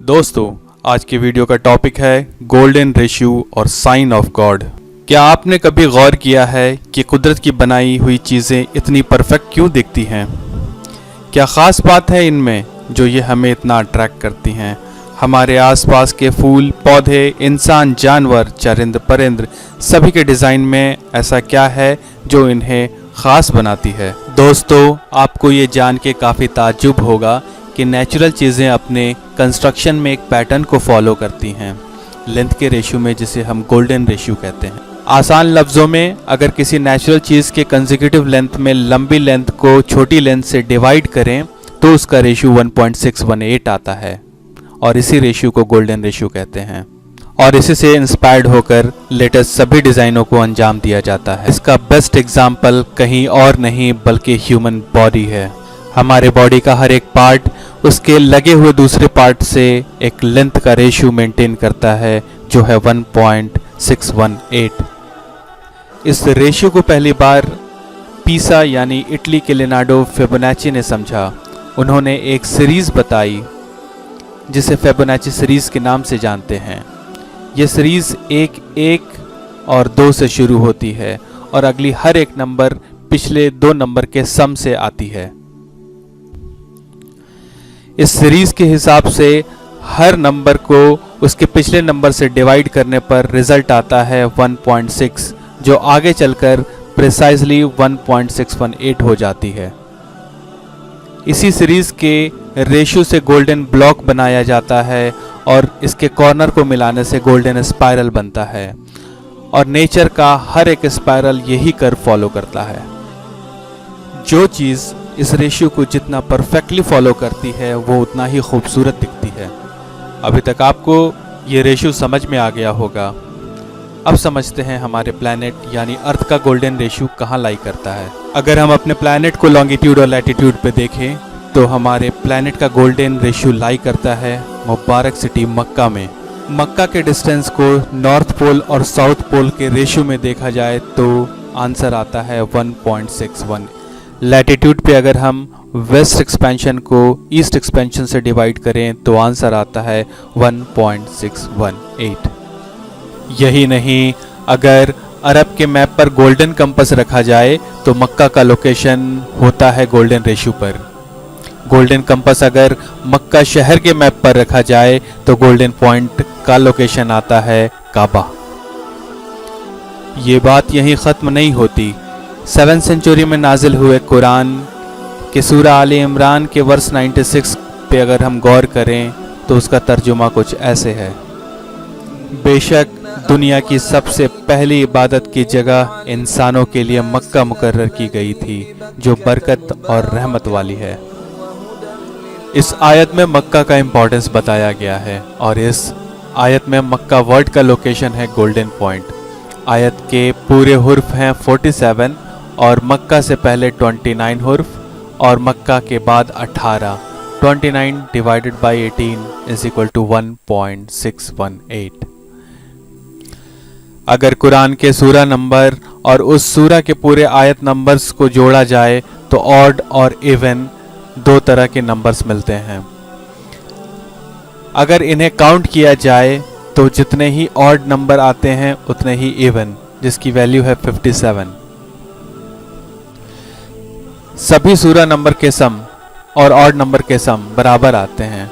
दोस्तों, आज की वीडियो का टॉपिक है गोल्डन रेशियो और साइन ऑफ गॉड। क्या आपने कभी गौर किया है कि कुदरत की बनाई हुई चीज़ें इतनी परफेक्ट क्यों दिखती हैं? क्या ख़ास बात है इनमें जो ये हमें इतना अट्रैक्ट करती हैं? हमारे आसपास के फूल, पौधे, इंसान, जानवर, चरिंद परिंद सभी के डिज़ाइन में ऐसा क्या है जो इन्हें ख़ास बनाती है? दोस्तों, आपको ये जान के काफ़ी ताज्जुब होगा कि नेचुरल चीज़ें अपने कंस्ट्रक्शन में एक पैटर्न को फॉलो करती हैं, लेंथ के रेशियो में, जिसे हम गोल्डन रेशियो कहते हैं। आसान लफ्ज़ों में, अगर किसी नेचुरल चीज़ के कंसेक्यूटिव लेंथ में लंबी लेंथ को छोटी लेंथ से डिवाइड करें तो उसका रेशियो 1.618 आता है और इसी रेशियो को गोल्डन रेशियो कहते हैं। और इसी से इंस्पायर्ड होकर लेटेस्ट सभी डिज़ाइनों को अंजाम दिया जाता है। इसका बेस्ट एग्जाम्पल कहीं और नहीं बल्कि ह्यूमन बॉडी है। हमारे बॉडी का हर एक पार्ट उसके लगे हुए दूसरे पार्ट से एक लेंथ का रेशियो मेंटेन करता है जो है 1.618। इस रेशियो को पहली बार पीसा यानी इटली के लियोनार्डो फिबोनाची ने समझा। उन्होंने एक सीरीज़ बताई जिसे फिबोनाची सीरीज़ के नाम से जानते हैं। यह सीरीज़ 1, और 2 से शुरू होती है और अगली हर एक नंबर पिछले 2 नंबर के सम से आती है। इस सीरीज़ के हिसाब से हर नंबर को उसके पिछले नंबर से डिवाइड करने पर रिजल्ट आता है 1.6, जो आगे चलकर प्रिसाइजली 1.618 हो जाती है। इसी सीरीज़ के रेशियो से गोल्डन ब्लॉक बनाया जाता है और इसके कॉर्नर को मिलाने से गोल्डन स्पाइरल बनता है और नेचर का हर एक स्पाइरल यही कर्व फॉलो करता है। जो चीज़ इस रेशियो को जितना परफेक्टली फॉलो करती है वो उतना ही खूबसूरत दिखती है। अभी तक आपको ये रेशियो समझ में आ गया होगा। अब समझते हैं हमारे प्लैनेट यानी अर्थ का गोल्डन रेशियो कहाँ लाई करता है। अगर हम अपने प्लैनेट को लॉन्गिट्यूड और लैटिट्यूड पे देखें तो हमारे प्लैनेट का गोल्डन रेशियो लाई करता है मुबारक सिटी मक्का में। मक्का के डिस्टेंस को नॉर्थ पोल और साउथ पोल के रेशियो में देखा जाए तो आंसर आता है 1.61। लैटिट्यूड पे अगर हम वेस्ट एक्सपेंशन को ईस्ट एक्सपेंशन से डिवाइड करें तो आंसर आता है 1.618। यही नहीं, अगर अरब के मैप पर गोल्डन कंपास रखा जाए तो मक्का का लोकेशन होता है गोल्डन रेशियो पर। गोल्डन कंपास अगर मक्का शहर के मैप पर रखा जाए तो गोल्डन पॉइंट का लोकेशन आता है काबा। ये बात यहीं ख़त्म नहीं होती। 7th सेंचुरी में नाजिल हुए कुरान के सूरा आले इमरान के वर्स 96 पे अगर हम गौर करें तो उसका तर्जुमा कुछ ऐसे है। बेशक दुनिया की सबसे पहली इबादत की जगह इंसानों के लिए मक्का मुकर्रर की गई थी जो बरकत और रहमत वाली है। इस आयत में मक्का का इम्पोर्टेंस बताया गया है और इस आयत में मक्का वर्ड का लोकेशन है गोल्डन पॉइंट। आयत के पूरे हुर्फ हैं 47 और मक्का से पहले 29 हुर्फ और मक्का के बाद 18। 29 divided by 18 is equal to 1.618। अगर कुरान के सूरा नंबर और उस सूरा के पूरे आयत नंबर्स को जोड़ा जाए तो ऑड और इवन 2 तरह के नंबर्स मिलते हैं। अगर इन्हें काउंट किया जाए तो जितने ही ऑड नंबर आते हैं उतने ही इवन, जिसकी वैल्यू है 57। सभी सूरा नंबर के सम और ऑड नंबर के सम बराबर आते हैं।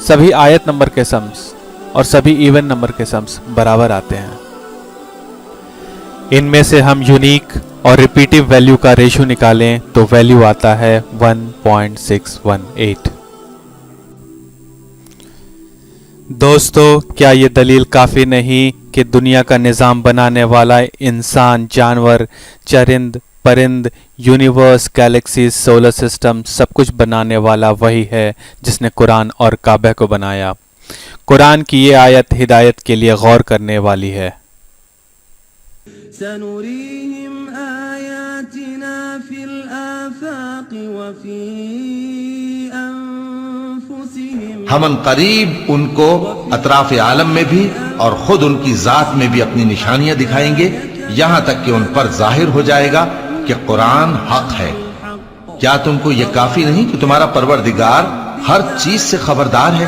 सभी आयत नंबर के सम्स और सभी इवन नंबर के सम्स बराबर आते हैं। इनमें से हम यूनिक और रिपीटिव वैल्यू का रेशियो निकालें तो वैल्यू आता है 1.618। दोस्तों, क्या ये दलील काफ़ी नहीं कि दुनिया का निज़ाम बनाने वाला इंसान, जानवर, चरिंद परिंद, यूनिवर्स, गैलेक्सीज, सोलर सिस्टम सब कुछ बनाने वाला वही है जिसने कुरान और काबा को बनाया। कुरान की ये आयत हिदायत के लिए गौर करने वाली है। हम करीब उनको अतराफ आलम में भी और खुद उनकी जात में भी अपनी निशानियां दिखाएंगे, यहां तक कि उन पर जाहिर हो जाएगा कि कुरान हक है। क्या तुमको यह काफी नहीं कि तुम्हारा परवरदिगार हर चीज से खबरदार है?